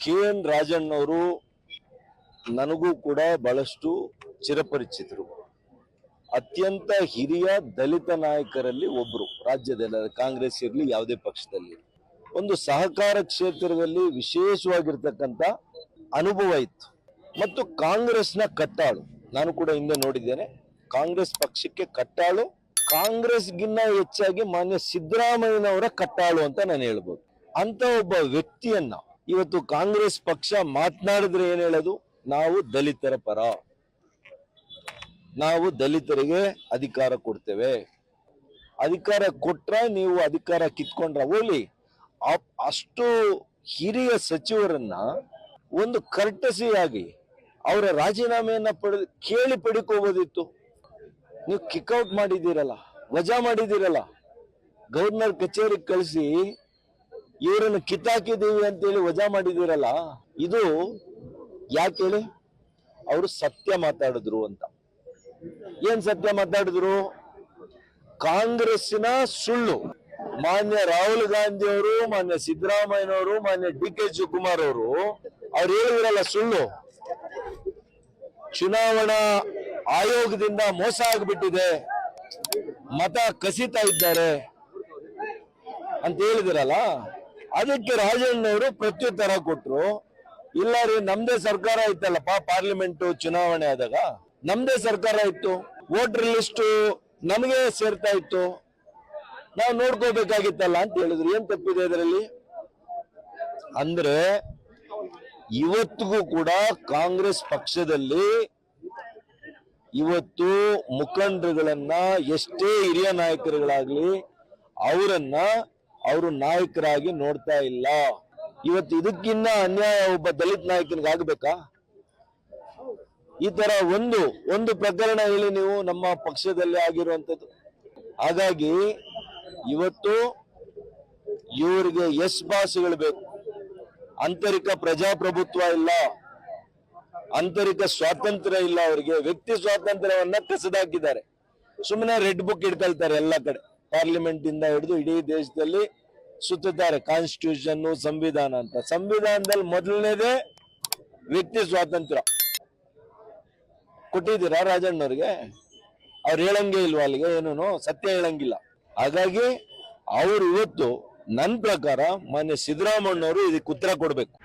KN ರಾಜಣ್ಣವರು ನನಗೂ ಕೂಡ ಬಹಳಷ್ಟು ಚಿರಪರಿಚಿತರು. ಅತ್ಯಂತ ಹಿರಿಯ ದಲಿತ ನಾಯಕರಲ್ಲಿ ಒಬ್ಬರು. ರಾಜ್ಯದಲ್ಲಿ ಕಾಂಗ್ರೆಸ್ ಇರಲಿ ಯಾವುದೇ ಪಕ್ಷದಲ್ಲಿ ಒಂದು ಸಹಕಾರ ಕ್ಷೇತ್ರದಲ್ಲಿ ವಿಶೇಷವಾಗಿರ್ತಕ್ಕಂಥ ಅನುಭವ ಇತ್ತು. ಮತ್ತು ಕಾಂಗ್ರೆಸ್ನ ಕಟ್ಟಾಳು, ನಾನು ಕೂಡ ಹಿಂದೆ ನೋಡಿದ್ದೇನೆ. ಕಾಂಗ್ರೆಸ್ ಪಕ್ಷಕ್ಕೆ ಕಟ್ಟಾಳು, ಕಾಂಗ್ರೆಸ್ಗಿನ್ನ ಹೆಚ್ಚಾಗಿ ಮಾನ್ಯ ಸಿದ್ದರಾಮಯ್ಯನವರ ಕಟ್ಟಾಳು ಅಂತ ನಾನು ಹೇಳ್ಬೋದು. ಅಂತ ಒಬ್ಬ ವ್ಯಕ್ತಿಯನ್ನ ಇವತ್ತು ಕಾಂಗ್ರೆಸ್ ಪಕ್ಷ ಮಾತನಾಡಿದ್ರೆ ಏನ್ ಹೇಳೋದು, ನಾವು ದಲಿತರ ಪರ, ನಾವು ದಲಿತರಿಗೆ ಅಧಿಕಾರ ಕೊಡ್ತೇವೆ, ಅಧಿಕಾರ ಕೊಟ್ರ ನೀವು ಅಧಿಕಾರ ಕಿತ್ಕೊಂಡ್ರ ಹೋಗ್ಲಿ. ಅಷ್ಟು ಹಿರಿಯ ಸಚಿವರನ್ನ ಒಂದು ಕರ್ಟಸಿಯಾಗಿ ಅವರ ರಾಜೀನಾಮೆಯನ್ನ ಕೇಳಿ ಪಡ್ಕೋಬೋದಿತ್ತು. ನೀವು ಕಿಕ್ಔಟ್ ಮಾಡಿದ್ದೀರಲ್ಲ, ವಜಾ ಮಾಡಿದ್ದೀರಲ್ಲ, ಗವರ್ನರ್ ಕಚೇರಿಗೆ ಕಳಿಸಿ ಇವರನ್ನು ಕಿತ್ತಾಕಿದ್ದೀವಿ ಅಂತೇಳಿ ವಜಾ ಮಾಡಿದ್ದೀರಲ್ಲ, ಇದು ಯಾಕೆ ಹೇಳಿ? ಅವರು ಸತ್ಯ ಮಾತಾಡಿದ್ರು ಅಂತ. ಏನ್ ಸತ್ಯ ಮಾತಾಡಿದ್ರು? ಕಾಂಗ್ರೆಸ್ಸಿನ ಸುಳ್ಳು. ಮಾನ್ಯ ರಾಹುಲ್ ಗಾಂಧಿ ಅವರು, ಮಾನ್ಯ ಸಿದ್ದರಾಮಯ್ಯನವರು, ಮಾನ್ಯ DK ಶಿವಕುಮಾರ್ ಅವರು ಅವ್ರು ಹೇಳಿದ್ರಲ್ಲ ಸುಳ್ಳು, ಚುನಾವಣಾ ಆಯೋಗದಿಂದ ಮೋಸ ಆಗ್ಬಿಟ್ಟಿದೆ, ಮತ ಕಸಿತಾ ಇದ್ದಾರೆ ಅಂತ ಹೇಳಿದಿರಲ್ಲ. ಅದಕ್ಕೆ ರಾಜಣ್ಣವರು ಪ್ರತ್ಯುತ್ತರ ಕೊಟ್ರು, ಇಲ್ಲ ರೀ ನಮ್ದೇ ಸರ್ಕಾರ ಇತ್ತಲ್ಲಪ್ಪ, ಪಾರ್ಲಿಮೆಂಟ್ ಚುನಾವಣೆ ಆದಾಗ ನಮ್ದೇ ಸರ್ಕಾರ ಇತ್ತು, ವೋಟರ್ ಲಿಸ್ಟ್ ನಮಗೆ ಸೇರ್ತಾ ಇತ್ತು, ನಾವು ನೋಡ್ಕೋಬೇಕಾಗಿತ್ತಲ್ಲ ಅಂತ ಹೇಳಿದ್ರು. ಏನ್ ತಪ್ಪಿದೆ ಇದರಲ್ಲಿ? ಅಂದ್ರೆ ಇವತ್ತಿಗೂ ಕೂಡ ಕಾಂಗ್ರೆಸ್ ಪಕ್ಷದಲ್ಲಿ ಇವತ್ತು ಮುಖಂಡರುಗಳನ್ನ, ಎಷ್ಟೇ ಹಿರಿಯ ನಾಯಕರುಗಳಾಗ್ಲಿ, ಅವರನ್ನ ಅವರು ನಾಯಕರಾಗಿ ನೋಡ್ತಾ ಇಲ್ಲ. ಇವತ್ತು ಇದಕ್ಕಿನ್ನ ಅನ್ಯಾಯ ಒಬ್ಬ ದಲಿತ ನಾಯಕನಿಗೆ ಆಗ್ಬೇಕಾ? ಈ ತರ ಒಂದು ಪ್ರಕರಣ ಹೇಳಿ ನೀವು ನಮ್ಮ ಪಕ್ಷದಲ್ಲಿ ಆಗಿರುವಂತದ್ದು. ಹಾಗಾಗಿ ಇವತ್ತು ಇವರಿಗೆ ಬಾಸ್ಗಳು ಬೇಕು. ಆಂತರಿಕ ಪ್ರಜಾಪ್ರಭುತ್ವ ಇಲ್ಲ, ಆಂತರಿಕ ಸ್ವಾತಂತ್ರ್ಯ ಇಲ್ಲ, ಅವರಿಗೆ ವ್ಯಕ್ತಿ ಸ್ವಾತಂತ್ರ್ಯವನ್ನ ಕಸದಾಕಿದ್ದಾರೆ. ಸುಮ್ಮನೆ ರೆಡ್ ಬುಕ್ ಇಟ್ಕೊಳ್ತಾರೆ ಎಲ್ಲ ಕಡೆ, ಪಾರ್ಲಿಮೆಂಟ್ ಇಂದ ಹಿಡಿದು ಇಡೀ ದೇಶದಲ್ಲಿ ಸುತ್ತಾರೆ. ಕಾನ್ಸ್ಟಿಟ್ಯೂಷನ್, ಸಂವಿಧಾನ ಅಂತ. ಸಂವಿಧಾನದಲ್ಲಿ ಮೊದಲನೇದೇ ವ್ಯಕ್ತಿ ಸ್ವಾತಂತ್ರ್ಯ ಕೊಟ್ಟಿದ್ದೀರಾ ರಾಜಣ್ಣವ್ರಿಗೆ? ಅವ್ರು ಹೇಳಂಗೆ ಇಲ್ವಾ ಅಲ್ಲಿಗೆ? ಏನೂ ಸತ್ಯ ಹೇಳಂಗಿಲ್ಲ. ಹಾಗಾಗಿ ಅವರು ಇವತ್ತು ನನ್ನ ಪ್ರಕಾರ ಮಾನ್ಯ ಸಿದ್ದರಾಮಯ್ಯನವರು ಇದಕ್ಕೆ ಉತ್ತರ ಕೊಡ್ಬೇಕು.